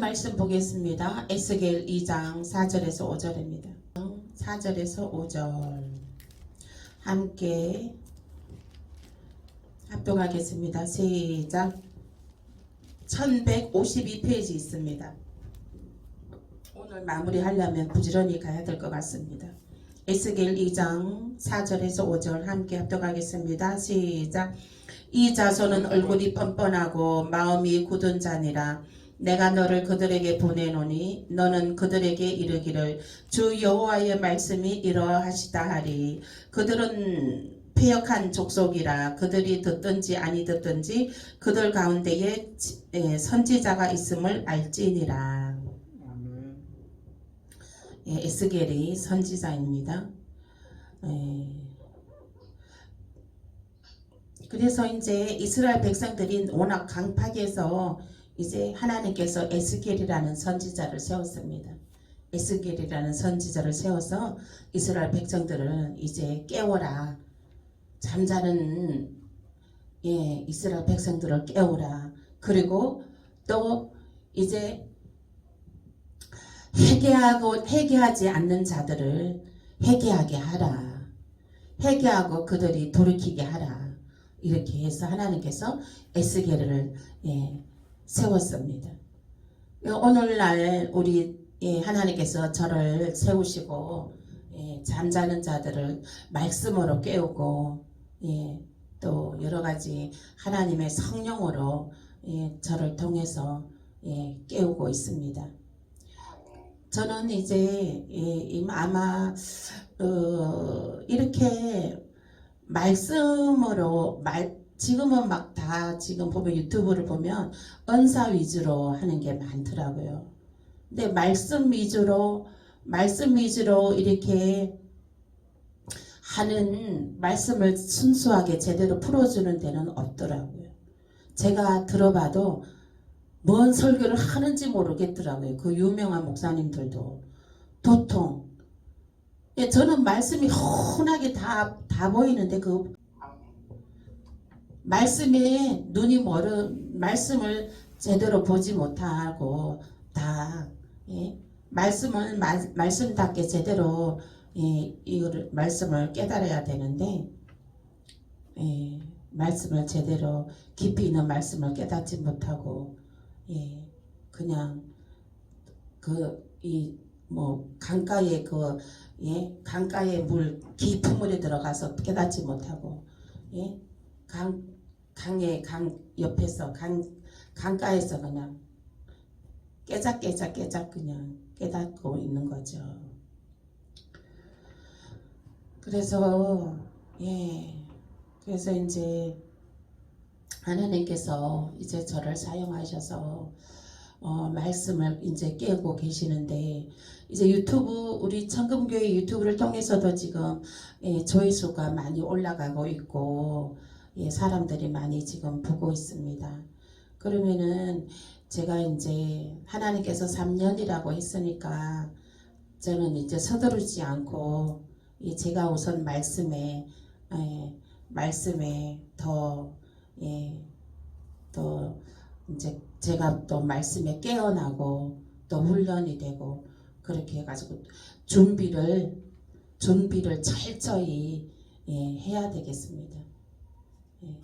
말씀 보겠습니다. 에스겔 2장 4절에서 5절입니다. 4절에서 5절 함께 합독하겠습니다. 시작. 1152페이지 있습니다. 오늘 마무리하려면 부지런히 가야 될 것 같습니다. 에스겔 2장 4절에서 5절 함께 합독하겠습니다. 시작. 이 자손은 얼굴이 뻔뻔하고 마음이 굳은 자니라. 내가 너를 그들에게 보내노니 너는 그들에게 이르기를 주 여호와의 말씀이 이러하시다 하리. 그들은 패역한 족속이라. 그들이 듣든지 아니 듣든지 그들 가운데에 선지자가 있음을 알지니라. 에스겔이 선지자입니다. 그래서 이제 이스라엘 백성들이 워낙 강팍해서 이제 하나님께서 에스겔이라는 선지자를 세웠습니다. 에스겔이라는 선지자를 세워서 이스라엘 백성들을 이제 깨워라. 잠자는 이스라엘 백성들을 깨우라. 그리고 또 이제 회개하지 않는 자들을 회개하게 하라. 회개하고 그들이 돌이키게 하라. 이렇게 해서 하나님께서 에스겔을 세웠습니다. 오늘날 우리 하나님께서 저를 세우시고 잠자는 자들을 말씀으로 깨우고 또 여러가지 하나님의 성령으로 저를 통해서 깨우고 있습니다. 저는 이제 아마 이렇게 말씀으로 지금은 막 다 지금 보면 유튜브를 보면 은사 위주로 하는 게 많더라고요. 근데 말씀 위주로 이렇게 하는 말씀을 순수하게 제대로 풀어주는 데는 없더라고요. 제가 들어봐도 뭔 설교를 하는지 모르겠더라고요. 그 유명한 목사님들도 도통. 저는 말씀이 훤하게 다 보이는데 그 말씀에 눈이 말씀을 제대로 보지 못하고 다 말씀을 말씀답게 제대로 이거를 말씀을 깨달아야 되는데 말씀을 제대로 깊이 있는 말씀을 깨닫지 못하고 그냥 강가에 강가에 물 깊은 물에 들어가서 깨닫지 못하고 강 옆에서 강가에서 그냥 깨작 그냥 깨닫고 있는 거죠. 그래서 그래서 이제 하나님께서 이제 저를 사용하셔서 말씀을 이제 깨우고 계시는데 이제 유튜브 우리 청금교회 유튜브를 통해서도 지금 조회수가 많이 올라가고 있고 사람들이 많이 지금 보고 있습니다. 그러면은 제가 이제 하나님께서 3년이라고 했으니까 저는 이제 서두르지 않고 제가 우선 말씀에 더 이제 제가 또 말씀에 깨어나고 또 훈련이 되고 그렇게 해가지고 준비를 철저히 해야 되겠습니다.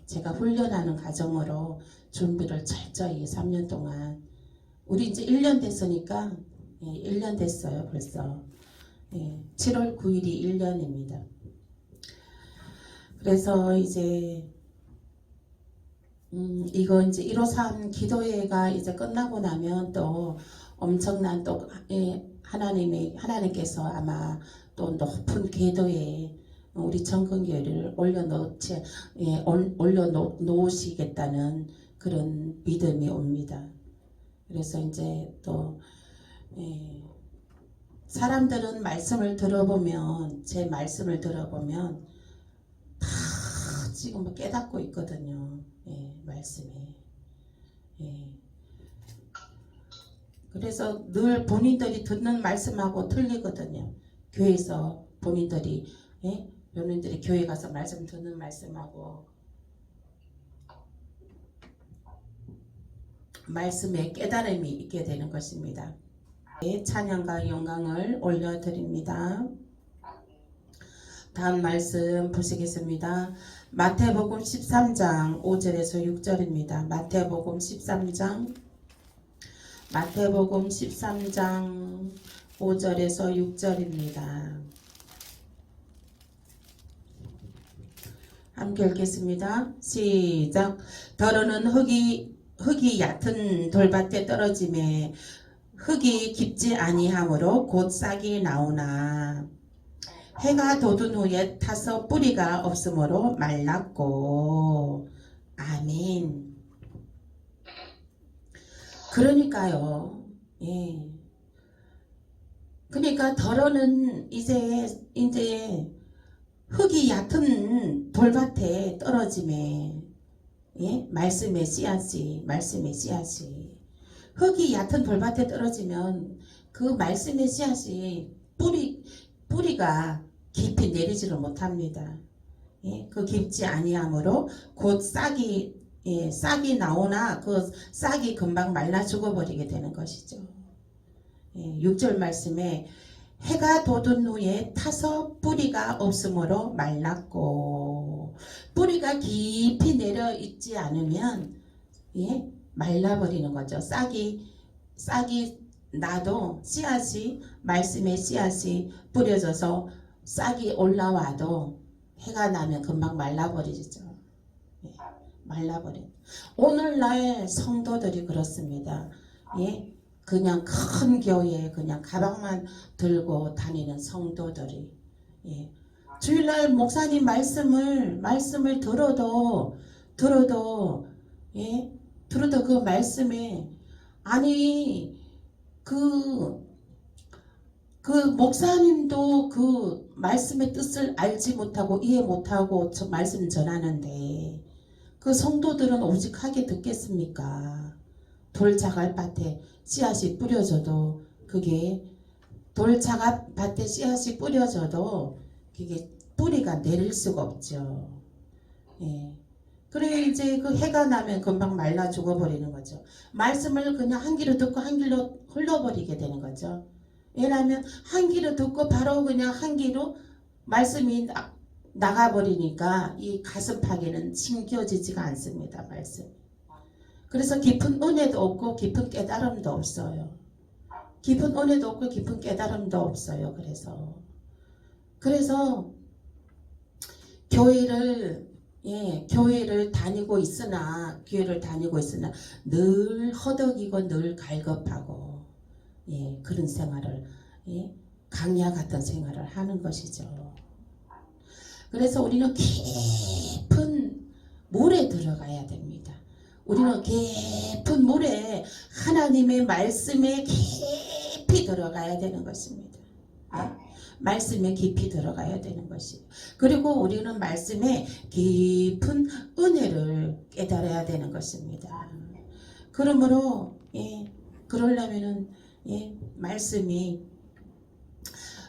제가 훈련하는 과정으로 준비를 철저히 3년 동안 우리 이제 1년 됐으니까 1년 됐어요 벌써. 7월 9일이 1년입니다. 그래서 이제 이거 이제 153 기도회가 이제 끝나고 나면 또 엄청난 또 하나님께서 아마 또 높은 궤도에 우리 청금교회를 올려놓으시겠다는 그런 믿음이 옵니다. 그래서 이제 또 사람들은 제 말씀을 들어보면 다 지금 깨닫고 있거든요. 말씀에. 그래서 늘 본인들이 듣는 말씀하고 틀리거든요. 교회에서 본인들이 교회 가서 말씀 듣는 말씀하고 말씀에 깨달음이 있게 되는 것입니다. 네, 찬양과 영광을 올려드립니다. 다음 말씀 보시겠습니다. 마태복음 13장 5절에서 6절입니다. 마태복음 13장 5절에서 6절입니다. 함께 읽겠습니다. 시작. 더러는 흙이 얕은 돌밭에 떨어짐에 흙이 깊지 아니하므로 곧 싹이 나오나 해가 돋은 후에 타서 뿌리가 없으므로 말랐고. 아멘. 그러니까요. 예. 그러니까 더러는 이제 흙이 얕은 돌밭에 떨어짐에, 예? 말씀의 씨앗이 흙이 얕은 돌밭에 떨어지면 그 말씀의 씨앗이 뿌리가 깊이 내리지를 못합니다. 예? 그 깊지 아니하므로 곧 싹이 나오나 그 싹이 금방 말라 죽어버리게 되는 것이죠. 예, 6절 말씀에 해가 돋은 후에 타서 뿌리가 없으므로 말랐고, 뿌리가 깊이 내려 있지 않으면, 예, 말라버리는 거죠. 싹이 나도 말씀의 씨앗이 뿌려져서 싹이 올라와도 해가 나면 금방 말라버리죠. 예, 말라버려. 오늘날 성도들이 그렇습니다. 예. 그냥 큰 교회에 그냥 가방만 들고 다니는 성도들이, 예. 주일날 목사님 말씀을 들어도 예, 들어도 그 말씀에 아니 그 목사님도 그 말씀의 뜻을 알지 못하고 이해 못하고 저 말씀 전하는데 그 성도들은 오직하게 듣겠습니까? 돌자갈밭에 씨앗이 뿌려져도 그게 돌자갈밭에 씨앗이 뿌려져도 그게 뿌리가 내릴 수가 없죠. 예. 그래 이제 그 해가 나면 금방 말라 죽어버리는 거죠. 말씀을 그냥 한 귀로 듣고 한 귀로 흘러버리게 되는 거죠. 왜냐하면 한 귀로 듣고 바로 그냥 한 귀로 말씀이 나가버리니까 이 가슴팍에는 심겨지지가 않습니다. 말씀. 그래서 깊은 은혜도 없고 깊은 깨달음도 없어요. 깊은 은혜도 없고 깊은 깨달음도 없어요. 그래서 교회를 다니고 있으나 늘 허덕이고 늘 갈급하고, 예, 그런 생활을, 예, 강야 같은 생활을 하는 것이죠. 그래서 우리는 깊은 물에 들어가야 됩니다. 우리는 깊은 물에 하나님의 말씀에 깊이 들어가야 되는 것입니다. 말씀에 깊이 들어가야 되는 것이에요. 그리고 우리는 말씀에 깊은 은혜를 깨달아야 되는 것입니다. 그러므로, 예, 그러려면은, 예,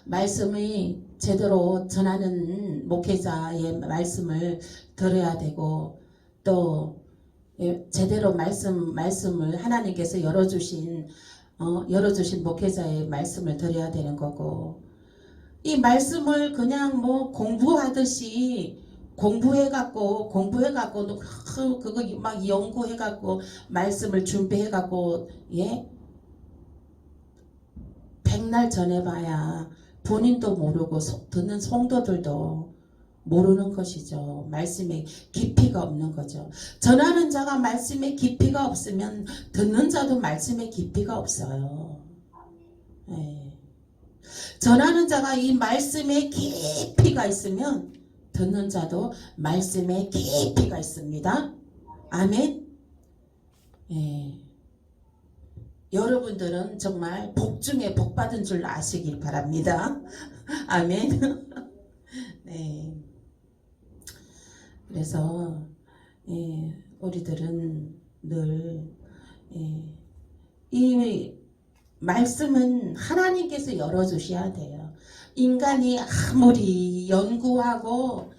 말씀이 제대로 전하는 목회자의 말씀을 들어야 되고, 또 예, 제대로 말씀을 하나님께서 열어주신 목회자의 말씀을 들어야 되는 거고, 이 말씀을 그냥 뭐 공부하듯이 공부해갖고 그거 막 연구해갖고 말씀을 준비해갖고, 예, 백날 전해봐야 본인도 모르고 듣는 성도들도 모르는 것이죠. 말씀에 깊이가 없는 거죠. 전하는 자가 말씀에 깊이가 없으면 듣는 자도 말씀에 깊이가 없어요. 네. 전하는 자가 이 말씀에 깊이가 있으면 듣는 자도 말씀에 깊이가 있습니다. 아멘. 네. 여러분들은 정말 복 중에 복 받은 줄 아시길 바랍니다. 아멘. 네. 그래서, 예, 우리들은 늘, 예, 이 말씀은 하나님께서 열어주셔야 돼요. 인간이 아무리 연구하고,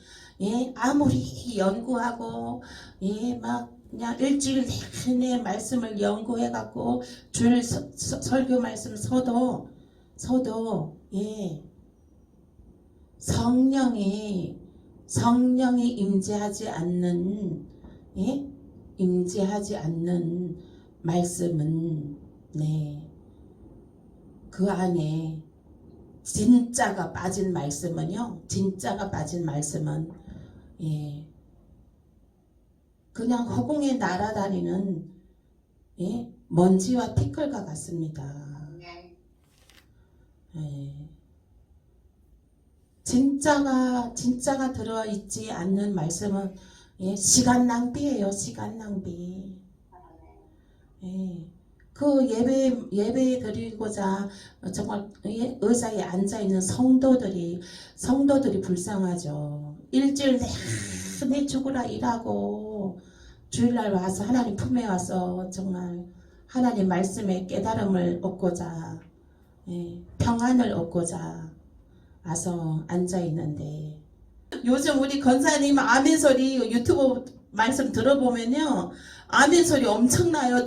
예, 막 그냥 일주일 내내 말씀을 연구해갖고 주일 설교 말씀 서도 예 성령이 임재하지 않는 예 임재하지 않는 말씀은 네 그 안에 진짜가 빠진 말씀은요 예 그냥 허공에 날아다니는 예? 먼지와 티끌과 같습니다. 예. 진짜가 들어있지 않는 말씀은 예? 시간 낭비예요. 시간 낭비. 예. 그 예배 드리고자 정말 의자에 앉아 있는 성도들이 불쌍하죠. 일주일 내내 죽으라 일하고 주일날 와서 하나님 품에 와서 정말 하나님 말씀의 깨달음을 얻고자 평안을 얻고자 와서 앉아 있는데 요즘 우리 권사님 아멘 소리 유튜브 말씀 들어보면요 아멘 소리 엄청나요.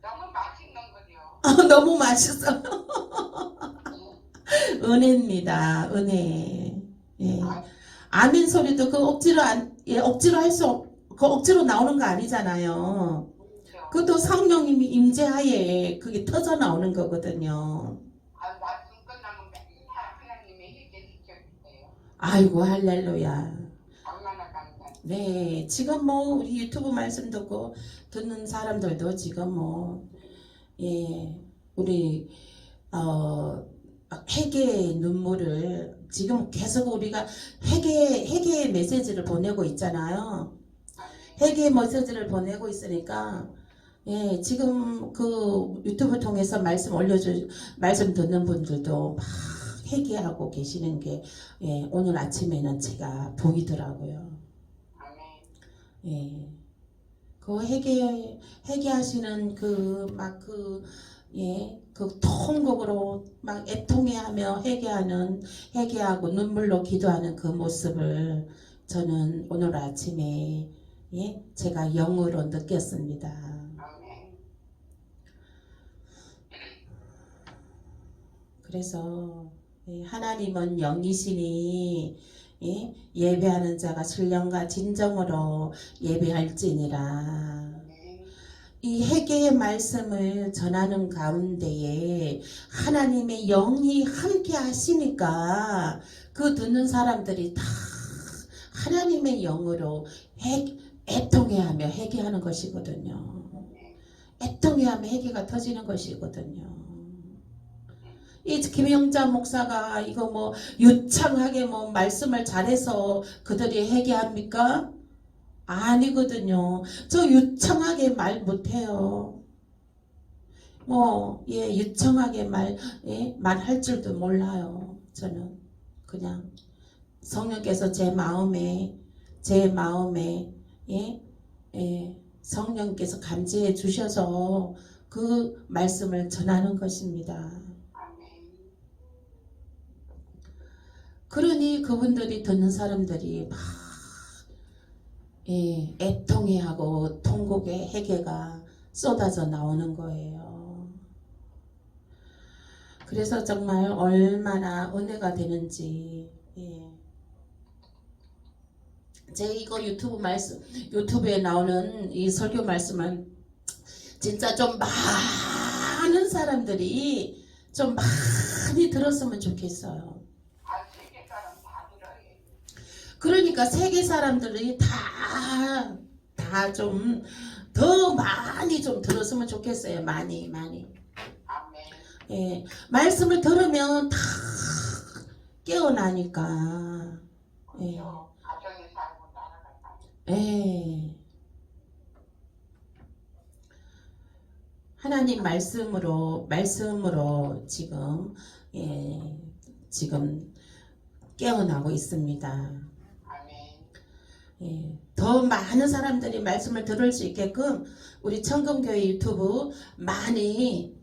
너무 맛있는 거죠. 너무 맛있어. 은혜입니다. 은혜. 예. 아멘 소리도 그 억지로 억지로 나오는 거 아니잖아요. 그것도 성령님이 임재하에 그게 터져 나오는 거거든요. 말씀 끝나면 맨날 하나님의 힘께 지켜주세요. 아이고 할렐루야. 얼마나 감사해요. 네, 지금 뭐 우리 유튜브 말씀 듣는 사람들도 지금 우리 회개의 눈물을 지금 계속 우리가 회개의 메시지를 보내고 있잖아요. 회개의 메시지를 보내고 있으니까 지금 그 유튜브 통해서 말씀 듣는 분들도 막 회개하고 계시는 게 오늘 아침에는 제가 보이더라고요. 그 회개하시는 그 통곡으로 막 애통해하며 회개하고 눈물로 기도하는 그 모습을 저는 오늘 아침에 제가 영으로 느꼈습니다. 그래서 하나님은 영이시니 예배하는 자가 신령과 진정으로 예배할지니라. 이 회개의 말씀을 전하는 가운데에 하나님의 영이 함께 하시니까 그 듣는 사람들이 다 하나님의 영으로 애통해하며 회개하는 것이거든요. 애통해하며 회개가 터지는 것이거든요. 이 김영자 목사가 이거 뭐 유창하게 뭐 말씀을 잘해서 그들이 회개합니까? 아니거든요. 저 유창하게 말 못해요. 유창하게 말할 줄도 몰라요. 저는 그냥 성령께서 제 마음에 성령께서 감지해 주셔서 그 말씀을 전하는 것입니다. 그러니 그분들이 듣는 사람들이 막 애통해하고 통곡의 회개가 쏟아져 나오는 거예요. 그래서 정말 얼마나 은혜가 되는지 제 이거 유튜브에 나오는 이 설교 말씀은 진짜 좀 많은 사람들이 좀 많이 들었으면 좋겠어요. 그러니까 세계 사람들이 다 좀 더 많이 좀 들었으면 좋겠어요. 많이. 말씀을 들으면 다 깨어나니까. 하나님 말씀으로 지금 깨어나고 있습니다. 더 많은 사람들이 말씀을 들을 수 있게끔 우리 청금교회 유튜브 많이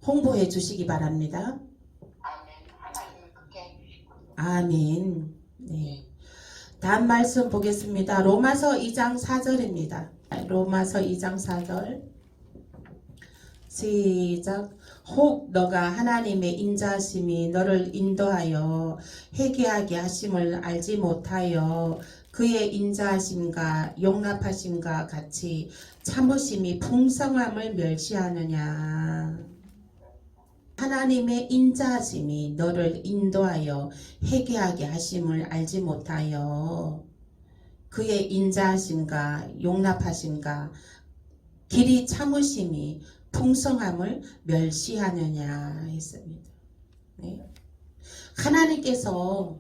홍보해 주시기 바랍니다. 아멘. 네. 다음 말씀 보겠습니다. 로마서 2장 4절입니다. 로마서 2장 4절 시작. 혹 너가 하나님의 인자하심이 너를 인도하여 회개하게 하심을 알지 못하여 그의 인자하심과 용납하심과 같이 참으심이 풍성함을 멸시하느냐. 하나님의 인자하심이 너를 인도하여 회개하게 하심을 알지 못하여 그의 인자하심과 용납하심과 길이 참으심이 풍성함을 멸시하느냐 했습니다. 네. 하나님께서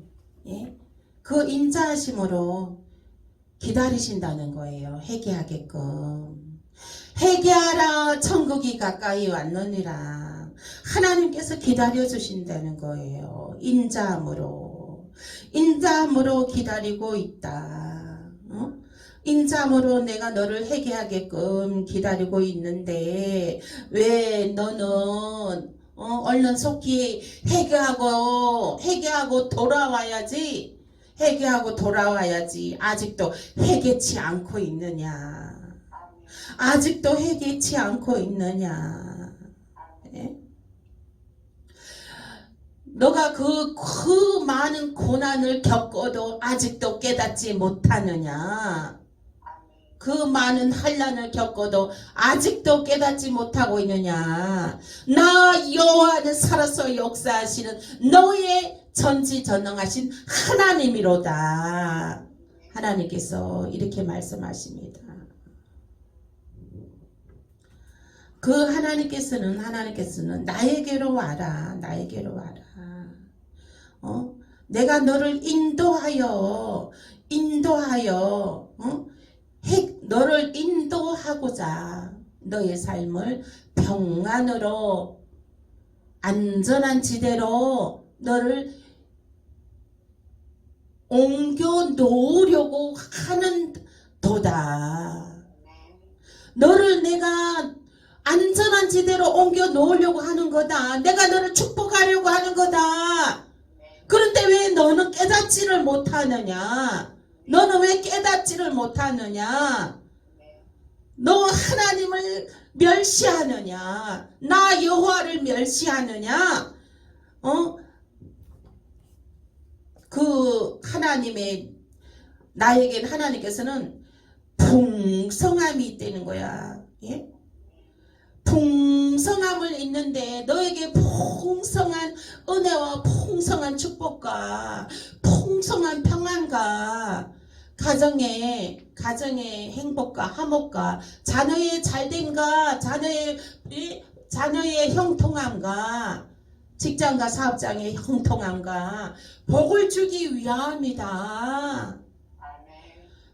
그 인자하심으로 기다리신다는 거예요. 회개하게끔. 회개하라 천국이 가까이 왔느니라. 하나님께서 기다려 주신다는 거예요. 인자함으로 기다리고 있다. 인자함으로 내가 너를 회개하게끔 기다리고 있는데 왜 너는 얼른 속히 회개하고 돌아와야지. 아직도 회개치 않고 있느냐. 아직도 회개치 않고 있느냐. 예? 너가 그 많은 고난을 겪어도 아직도 깨닫지 못하느냐. 그 많은 환난을 겪어도 아직도 깨닫지 못하고 있느냐. 나 여호와는 살아서 역사하시는 너의 전지전능하신 하나님이로다. 하나님께서 이렇게 말씀하십니다. 그 하나님께서는 나에게로 와라. 내가 너를 인도하여 너를 인도하고자 너의 삶을 평안으로 안전한 지대로 너를 옮겨 놓으려고 하는 도다. 너를 내가 안전한 지대로 옮겨 놓으려고 하는 거다. 내가 너를 축복하려고 하는 거다. 그런데 왜 너는 깨닫지를 못하느냐? 너는 왜 깨닫지를 못하느냐? 너 하나님을 멸시하느냐? 나 여호와를 멸시하느냐? 그 나에겐 하나님께서는 풍성함이 있다는 거야. 예? 풍성함을 있는데 너에게 풍성한 은혜와 풍성한 축복과 풍성한 평안과 가정의 행복과 화목과 자녀의 잘됨과 자녀의 형통함과 직장과 사업장의 형통함과 복을 주기 위함이다.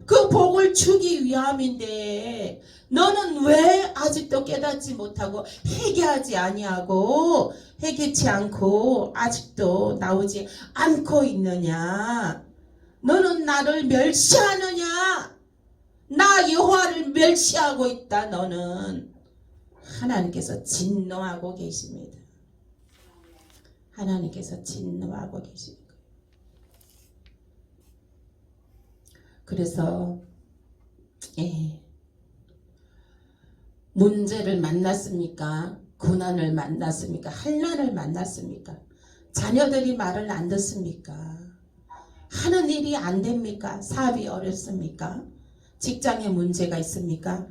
그 복을 주기 위함인데 너는 왜 아직도 깨닫지 못하고 회개하지 아니하고 회개치 않고 아직도 나오지 않고 있느냐? 너는 나를 멸시하느냐? 나 여호와를 멸시하고 있다. 너는 하나님께서 진노하고 계십니다. 하나님께서 진노하고 계십니다. 그래서 문제를 만났습니까? 고난을 만났습니까? 환난을 만났습니까? 자녀들이 말을 안 듣습니까? 하는 일이 안 됩니까? 사업이 어렵습니까? 직장에 문제가 있습니까?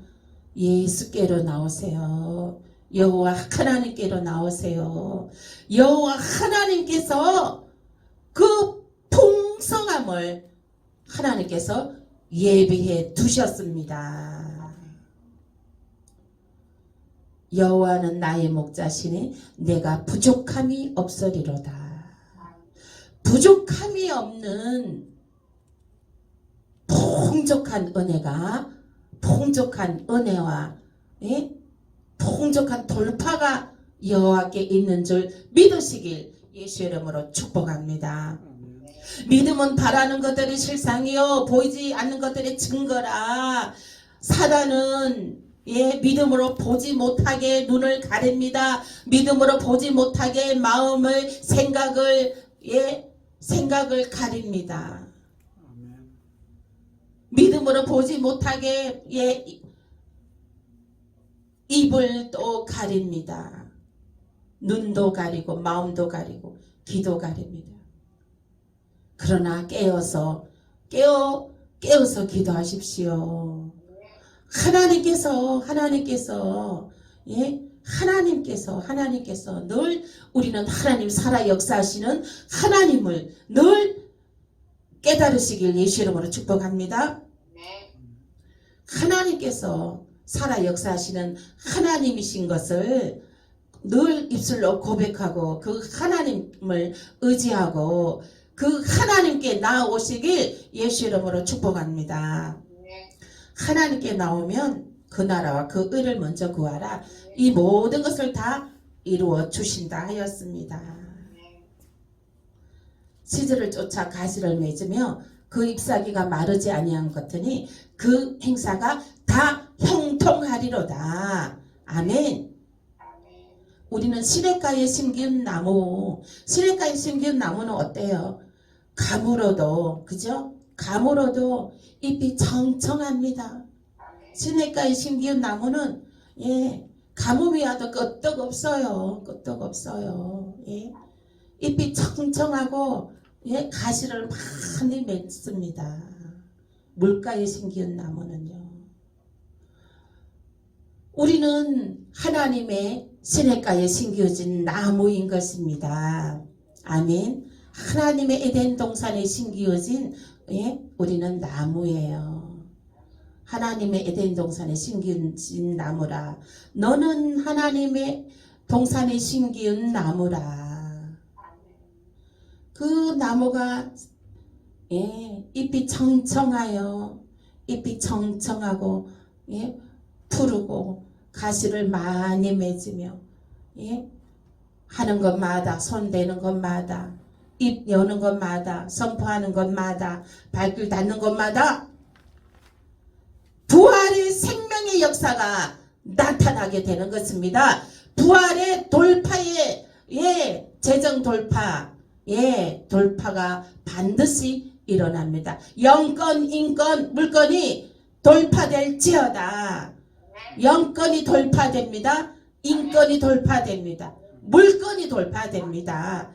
예수께로 나오세요. 여호와 하나님께로 나오세요. 여호와 하나님께서 그 풍성함을 하나님께서 예비해 두셨습니다. 여호와는 나의 목자시니 내가 부족함이 없으리로다. 부족함이 없는 풍족한 은혜와 풍족한 돌파가 여호와께 있는 줄 믿으시길 예수 이름으로 축복합니다. 믿음은 바라는 것들이 실상이요 보이지 않는 것들이 증거라. 사단은 믿음으로 보지 못하게 눈을 가립니다. 믿음으로 보지 못하게 마음을 생각을 가립니다. 믿음으로 보지 못하게 입을 또 가립니다. 눈도 가리고 마음도 가리고 귀도 가립니다. 그러나 깨어서 기도하십시오. 하나님께서 늘 우리는 하나님 살아 역사하시는 하나님을 늘 깨달으시길 예수 이름으로 축복합니다. 네. 하나님께서 살아 역사하시는 하나님이신 것을 늘 입술로 고백하고 그 하나님을 의지하고 그 하나님께 나아오시길 예수 이름으로 축복합니다. 네. 하나님께 나오면 그 나라와 그 의를 먼저 구하라. 이 모든 것을 다 이루어 주신다 하였습니다. 네. 시들을 쫓아 가시를 맺으며 그 잎사귀가 마르지 아니한 것더니 그 행사가 다 형통하리로다. 아멘. 아멘. 우리는 시냇가에 심긴 시냇가에 심긴 나무는 어때요? 가물어도, 그죠? 가물어도 잎이 청청합니다. 아멘. 시냇가에 심긴 나무는 가뭄이 와도 끄떡없어요. 끄떡없어요. 잎이 청청하고 가시를 많이 맺습니다. 물가에 심긴 나무는요. 우리는 하나님의 시냇가에 심겨진 나무인 것입니다. 아멘. 하나님의 에덴 동산에 심겨진 우리는 나무예요. 하나님의 에덴 동산에 심겨진 나무라. 너는 하나님의 동산에 심기운 나무라. 그 나무가 잎이 청청하여 잎이 청청하고 푸르고 가시를 많이 맺으며 하는 것마다 손대는 것마다 입 여는 것마다 선포하는 것마다 발길 닿는 것마다 부활의 생명의 역사가 나타나게 되는 것입니다. 부활의 돌파의 재정 돌파 돌파가 반드시 일어납니다. 영권, 인권, 물권이 돌파될지어다. 영권이 돌파됩니다. 인권이 돌파됩니다. 물권이 돌파됩니다.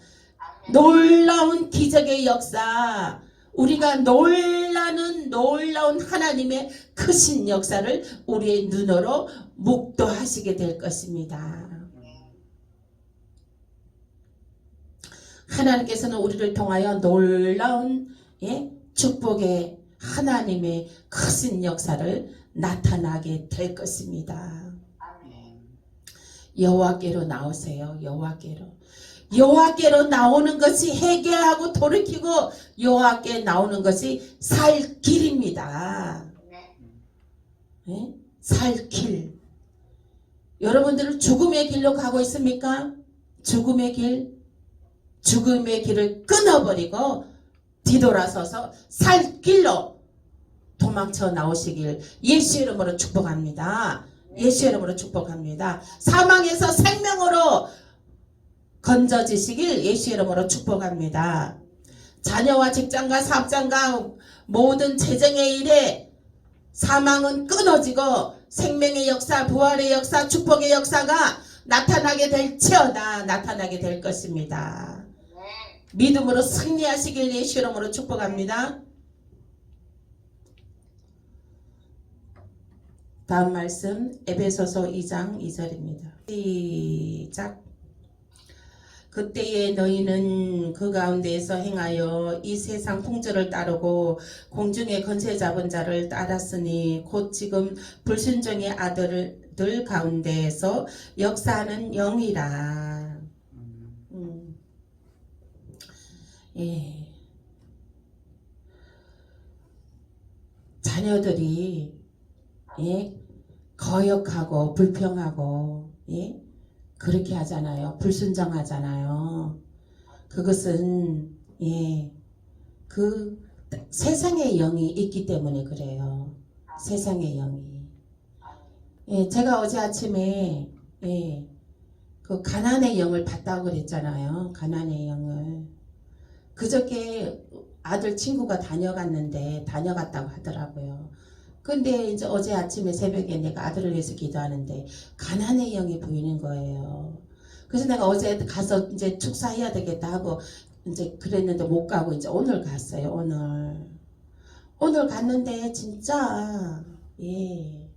놀라운 기적의 역사, 우리가 놀라운 하나님의 크신 역사를 우리의 눈으로 묵도하시게 될 것입니다. 하나님께서는 우리를 통하여 놀라운 축복의 하나님의 크신 역사를 나타나게 될 것입니다. 여호와께로 나오세요. 여호와께로 나오는 것이 회개하고 돌이키고 여호와께 나오는 것이 살 길입니다. 살 길. 여러분들은 죽음의 길로 가고 있습니까? 죽음의 길을 끊어버리고 뒤돌아서서 살 길로 도망쳐 나오시길 예수 이름으로 축복합니다. 예수 이름으로 축복합니다. 사망에서 생명으로 건져지시길 예수 이름으로 축복합니다. 자녀와 직장과 사업장과 모든 재정의 일에 사망은 끊어지고 생명의 역사, 부활의 역사, 축복의 역사가 나타나게 될지어다. 나타나게 될 것입니다. 믿음으로 승리하시길 예수 이름으로 축복합니다. 다음 말씀 에베소서 2장 2절입니다. 시작. 그때에 너희는 그 가운데에서 행하여 이 세상 풍조를 따르고 공중의 권세 잡은 자를 따랐으니 곧 지금 불순종의 아들들 가운데에서 역사하는 영이라. 자녀들이 거역하고 불평하고 그렇게 하잖아요. 불순종하잖아요. 그것은 그 세상의 영이 있기 때문에 그래요. 세상의 영이. 제가 어제 아침에 그 가난의 영을 봤다고 그랬잖아요. 가난의 영을. 그저께 아들 친구가 다녀갔다고 하더라고요. 근데 이제 어제 아침에 새벽에 내가 아들을 위해서 기도하는데 가난의 영이 보이는 거예요. 그래서 내가 어제 가서 이제 축사해야 되겠다 하고 이제 그랬는데 못 가고 이제 오늘 갔어요. 오늘 갔는데 진짜 예,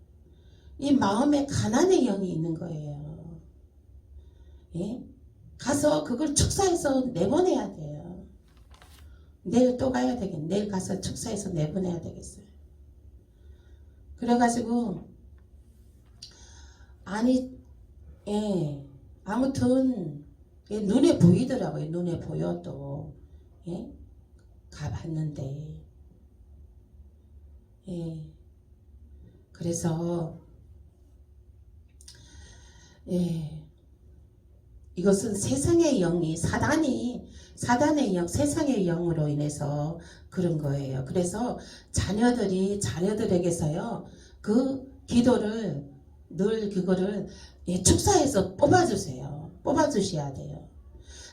이 마음에 가난의 영이 있는 거예요. 예? 가서 그걸 축사해서 내보내야 돼요. 내일 또 가야 되겠네. 내일 가서 축사해서 내보내야 되겠어요. 그래가지고 아니 예 아무튼 예, 눈에 보이더라고요. 눈에 보여 또 예? 가봤는데 예 그래서 예 이것은 세상의 영이 사단의 영 세상의 영으로 인해서 그런 거예요. 그래서 자녀들에게서요 그 기도를 늘 그거를 예, 축사해서 뽑아주셔야 돼요.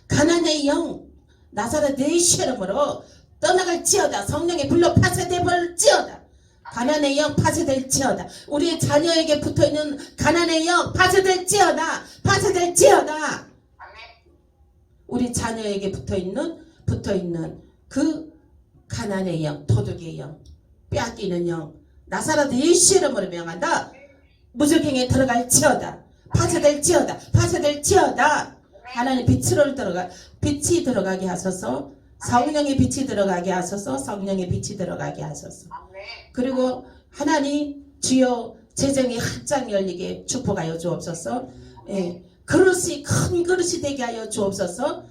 가난의 영 나사렛 예수 이름으로 떠나갈지어다. 성령의 불로 파쇄되볼지어다. 가난의 영 파쇄될지어다. 우리 자녀에게 붙어있는 가난의 영 파쇄될지어다. 우리 자녀에게 붙어있는 그 가난의 영, 도둑의 영, 빼앗기는 영 나사렛 예수 이름으로 명한다. 무적행에 들어갈지어다. 파쇄될지어다. 하나님 빛이 들어가게 하소서. 성령의 빛이 들어가게 하소서. 그리고 하나님 주여 재정이 활짝 열리게 축복하여 주옵소서. 예, 큰 그릇이 되게 하여 주옵소서.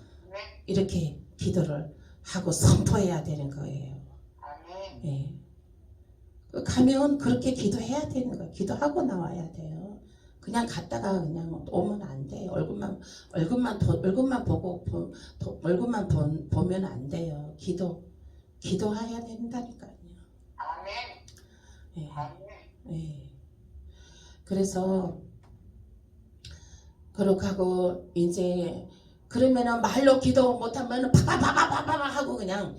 이렇게 기도를 하고 선포해야 되는 거예요. 예. 가면 그렇게 기도해야 되는 거예요. 기도하고 나와야 돼요. 그냥 갔다가 그냥 오면 안 돼요. 얼굴만 보면 안 돼요. 기도해야 된다니까요. 예. 예. 그래서 그렇게 하고 이제 그러면은 말로 기도 못하면 파파파파파파 하고 그냥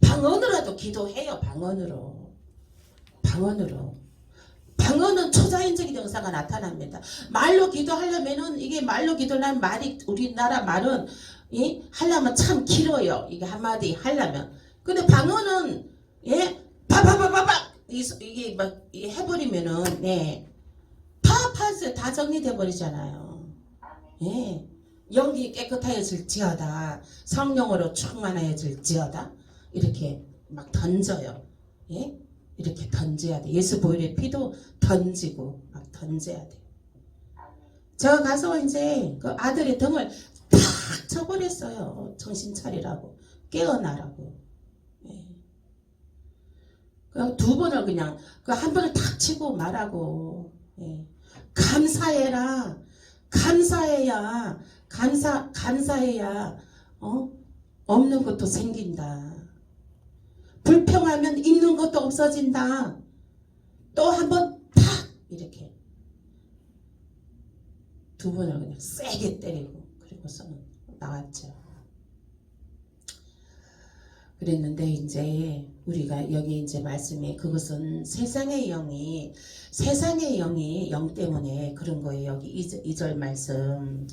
방언으로라도 기도해요. 방언은 초자연적인 영상가 나타납니다. 말로 기도하려면은 이게 말로 기도라는 말이 우리나라 말은 하려면 참 길어요. 이게 한마디 하려면. 근데 방언은 예 파파파파파 이게 막 해버리면은 파파스 다 정리돼 버리잖아요. 예 영이 깨끗하여질지어다. 성령으로 충만하여질지어다. 이렇게 막 던져요. 예. 이렇게 던져야 돼. 예수 보혈의 피도 던지고 막 던져야 돼. 제가 가서 이제 그 아들의 등을 탁 쳐버렸어요. 정신 차리라고. 깨어나라고. 예. 그냥 두 번을 그냥 한 번을 탁 치고 말하고. 예. 감사해라. 감사해야 없는 것도 생긴다. 불평하면 있는 것도 없어진다. 또 한 번 팍 이렇게 두 번을 그냥 세게 때리고 그리고서는 나왔죠. 그랬는데 이제 우리가 여기 이제 말씀이 그것은 세상의 영이 영 때문에 그런 거예요. 여기 2절 말씀.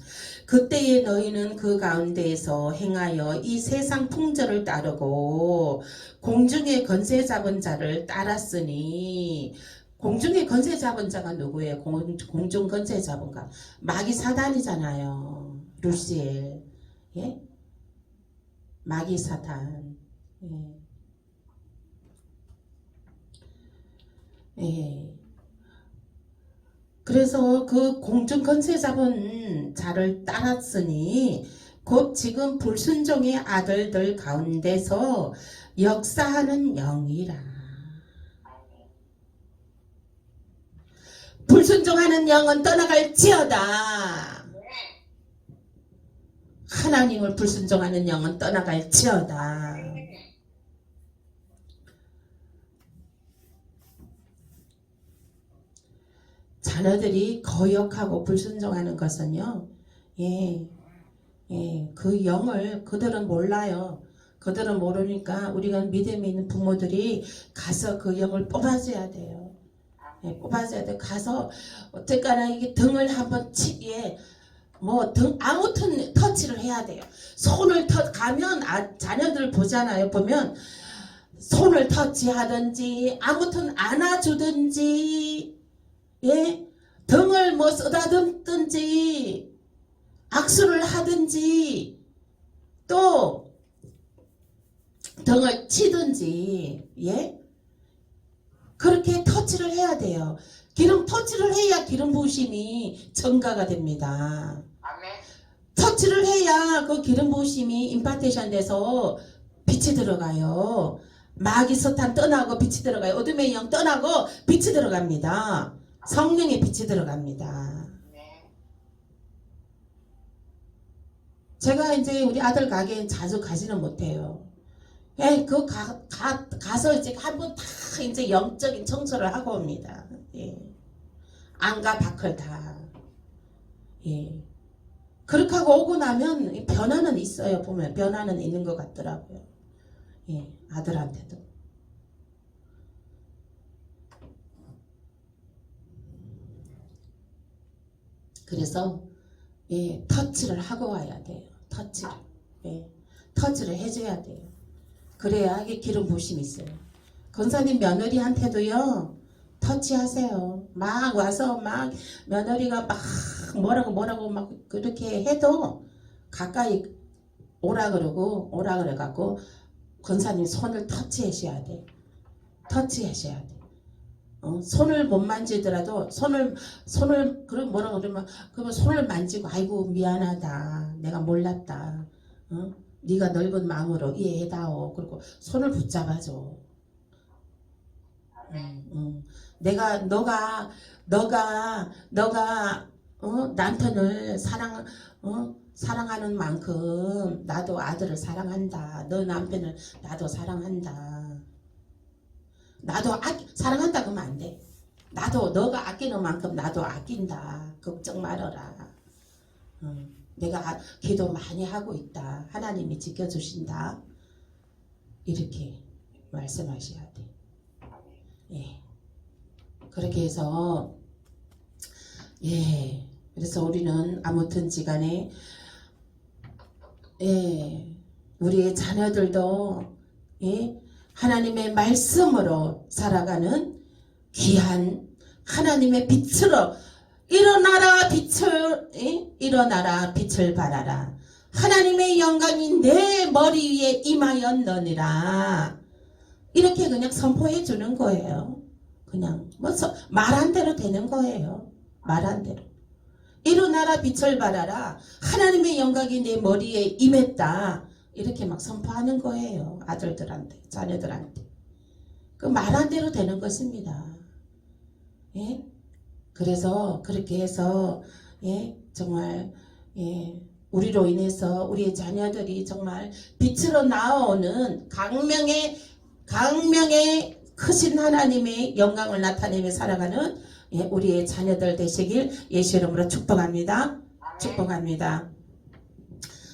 그때에 너희는 그 가운데에서 행하여 이 세상 풍조를 따르고 공중의 권세 잡은 자를 따랐으니 공중의 권세 잡은 자가 누구예요? 공중 권세 잡은 자 마귀 사단이잖아요. 루시엘 예? 마귀 사단 예. 그래서 그 공중 권세 잡은 자를 따랐으니 곧 지금 불순종의 아들들 가운데서 역사하는 영이라. 불순종하는 영은 떠나갈지어다. 하나님을 불순종하는 영은 떠나갈지어다. 자녀들이 거역하고 불순종하는 것은요, 그 영을 그들은 몰라요. 그들은 모르니까 우리가 믿음이 있는 부모들이 가서 그 영을 뽑아줘야 돼요. 예, 뽑아줘야 돼. 가서 어쨌거나 이게 등을 한번 치기에 뭐 등 아무튼 터치를 해야 돼요. 손을 가면 자녀들 보잖아요. 보면 손을 터치하든지 아무튼 안아주든지 예 등을 뭐 쓰다듬든지 악수를 하든지 또 등을 치든지 예 그렇게 터치를 해야 돼요. 기름 터치를 해야 기름 부으심이 증가가 됩니다. 아멘. 터치를 해야 그 기름 부으심이 임파테이션 돼서 빛이 들어가요. 마귀 서탄 떠나고 빛이 들어가요. 어둠의 영 떠나고 빛이 들어갑니다. 성령의 빛이 들어갑니다. 네. 제가 이제 우리 아들 가게엔 자주 가지는 못해요. 예, 가서 이제 한번 다 이제 영적인 청소를 하고 옵니다. 예. 안과 밖을 다. 예. 그렇게 하고 오고 나면 변화는 있어요. 보면 변화는 있는 것 같더라고요. 예, 아들한테도. 그래서 예, 터치를 하고 와야 돼요. 터치를. 예, 터치를 해줘야 돼요. 그래야 이게 기름 부심이 있어요. 권사님 며느리한테도요. 터치하세요. 막 와서 막 며느리가 막 뭐라고 막 그렇게 해도 가까이 오라 그러고 권사님 손을 터치하셔야 돼. 터치하셔야 돼. 손을 못 만지더라도 손을 그럼 뭐라고 그러면 손을 만지고 아이고 미안하다. 내가 몰랐다. 네가 넓은 마음으로 이해해다오. 그리고 손을 붙잡아줘. 너가 남편을 사랑하는 만큼 나도 아들을 사랑한다. 너 남편을 나도 사랑한다. 나도 사랑한다 그러면 안 돼. 나도 너가 아끼는 만큼 나도 아낀다. 걱정 말아라. 내가 기도 많이 하고 있다. 하나님이 지켜주신다. 이렇게 말씀하셔야 돼. 예. 그렇게 해서 예. 그래서 우리는 아무튼지 간에 예. 우리의 자녀들도 예. 하나님의 말씀으로 살아가는 귀한 하나님의 빛으로 일어나라 빛을 발하라. 하나님의 영광이 내 머리 위에 임하였느니라. 이렇게 그냥 선포해 주는 거예요. 그냥 말한 대로 되는 거예요. 말한 대로. 일어나라 빛을 발하라. 하나님의 영광이 내 머리에 임했다. 이렇게 막 선포하는 거예요. 아들들한테, 자녀들한테. 그 말한 대로 되는 것입니다. 예? 그래서 그렇게 해서 예? 정말 예? 우리로 인해서 우리의 자녀들이 정말 빛으로 나오는 강명의 크신 하나님의 영광을 나타내며 살아가는 예? 우리의 자녀들 되시길 예수 이름으로 축복합니다. 축복합니다.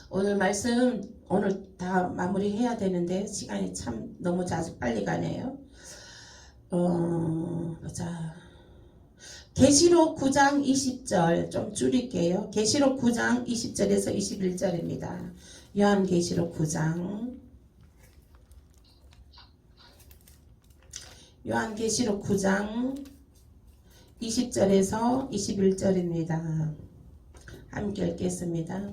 오늘 말씀 오늘 다 마무리해야 되는데 시간이 참 너무 자주 빨리 가네요. 보자. 계시록 9장 20절 좀 줄일게요. 계시록 9장 20절에서 21절입니다. 요한계시록 9장 요한계시록 9장 20절에서 21절입니다. 함께 읽겠습니다.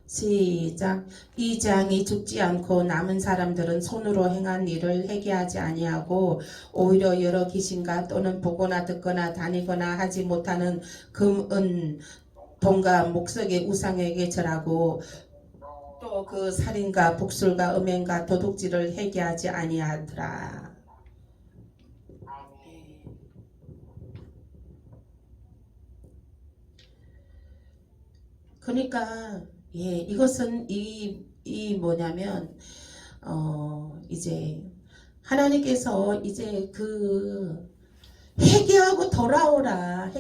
시작. 이 재앙이 죽지 않고 남은 사람들은 손으로 행한 일을 회개하지 아니하고 오히려 여러 귀신과 또는 보거나 듣거나 다니거나 하지 못하는 금, 은, 돈과 목석의 우상에게 절하고 또 그 살인과 복술과 음행과 도둑질을 회개하지 아니하더라. 그러니까 예, 이것은 뭐냐면 이제 하나님께서 이제 그 회개하고 돌아오라.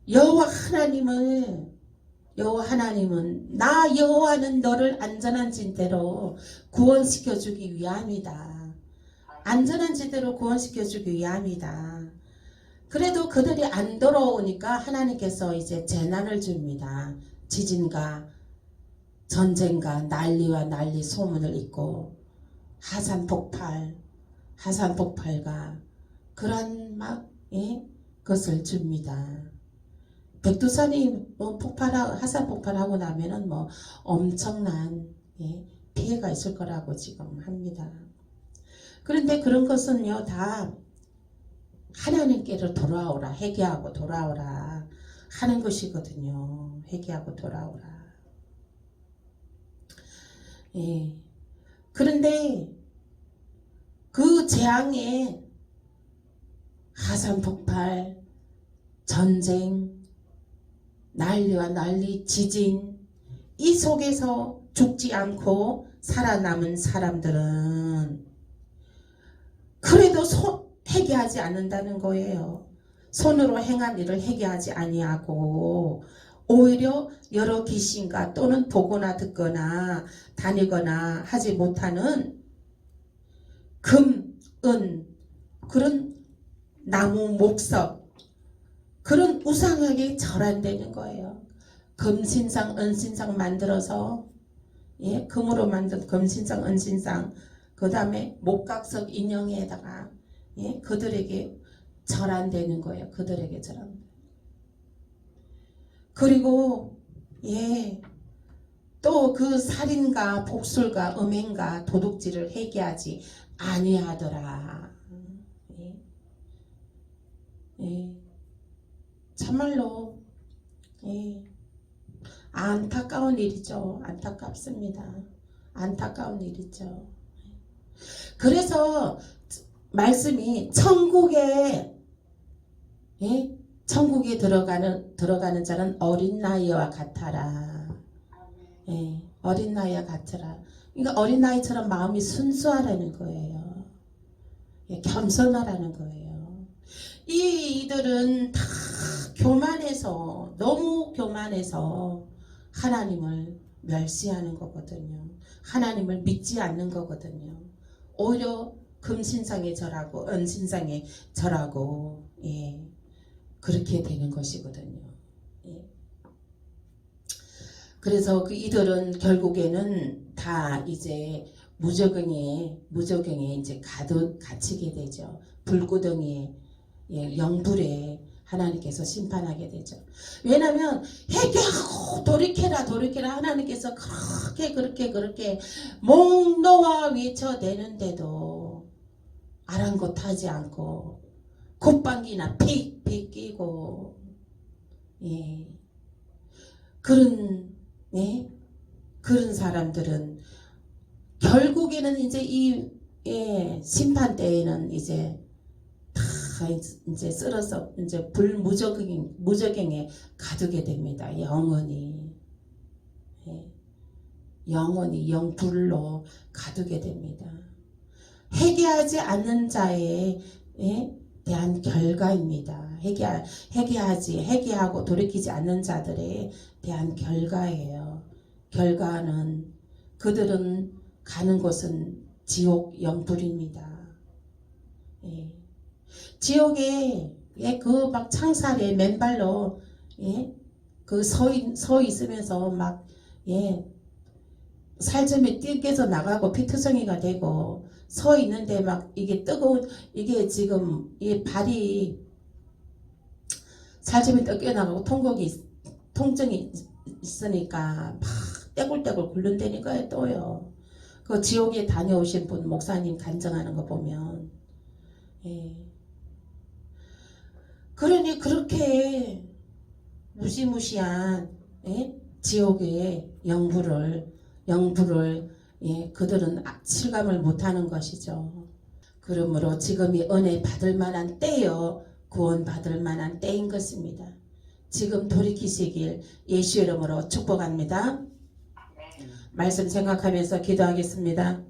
여호와 하나님을 여호와 하나님은 나 여호와는 너를 안전한 지대로 구원시켜 주기 위함이다. 안전한 지대로 구원시켜 주기 위함이다. 그래도 그들이 안 돌아오니까 하나님께서 이제 재난을 줍니다. 지진과 전쟁과 난리와 난리 소문을 잇고 하산 폭발과 그런 막 것을 줍니다. 백두산이 하산 폭발하고 나면은 뭐 엄청난 피해가 있을 거라고 지금 합니다. 그런데 그런 것은요 다 하나님께로 돌아오라, 회개하고 돌아오라 하는 것이거든요. 회개하고 돌아오라. 그런데 그 재앙에 하산 폭발, 전쟁, 난리와 난리, 지진 이 속에서 죽지 않고 살아남은 사람들은 그래도 회개하지 않는다는 거예요. 손으로 행한 일을 회개하지 아니하고 오히려 여러 귀신과 또는 보거나 듣거나 다니거나 하지 못하는 금, 은 그런 나무, 목석 그런 우상하게 절한되는 거예요. 금신상, 은신상 만들어서 금으로 만든 금신상, 은신상 그 다음에 목각석 인형에다가 그들에게 절한되는 거예요. 그들에게 절한. 그리고 또 그 살인과 복술과 음행과 도둑질을 회개하지 아니하더라. 참말로 안타까운 일이죠. 안타깝습니다. 안타까운 일이죠. 그래서 말씀이 천국에 들어가는 자는 어린 나이와 같아라. 어린 나이와 같으라. 그러니까 어린 나이처럼 마음이 순수하라는 거예요. 겸손하라는 거예요. 이들은 다 교만해서 너무 교만해서 하나님을 멸시하는 거거든요. 하나님을 믿지 않는 거거든요. 오히려 금신상에 절하고 은신상에 절하고 그렇게 되는 것이거든요. 그래서 그 이들은 결국에는 다 이제 무저갱에 이제 갇히게 되죠. 불구덩이에 영불에 하나님께서 심판하게 되죠. 왜냐하면 회개하고 돌이켜라 하나님께서 그렇게 목 놓아 외쳐대는데도 아랑곳하지 않고 콧방귀나 픽 끼고 그런 사람들은 결국에는 이제 이 심판 때에는 이제 다 이제 쓸어서 이제 무저갱에 가두게 됩니다. 영원히 영불로 가두게 됩니다. 회개하지 않는 자에 대한 결과입니다. 회개하고 돌이키지 않는 자들에 대한 결과예요. 결과는 그들은 가는 곳은 지옥 영불입니다. 지옥에 그 막 창살에 맨발로 그 서 있으면서 막 살점이 띠껴서 나가고 피투성이가 되고 서 있는데 막 이게 뜨거운 이게 지금 이 발이 살점이 뜯겨 나가고 통증이 있으니까 막 떼굴떼굴 굴른다니까요. 또요. 그 지옥에 다녀오신 분 목사님 간증하는 거 보면 그러니 그렇게 무시무시한 지옥의 영불을 그들은 실감을 못하는 것이죠. 그러므로 지금이 은혜 받을 만한 때요 구원 받을 만한 때인 것입니다. 지금 돌이키시길 예수 이름으로 축복합니다. 말씀 생각하면서 기도하겠습니다.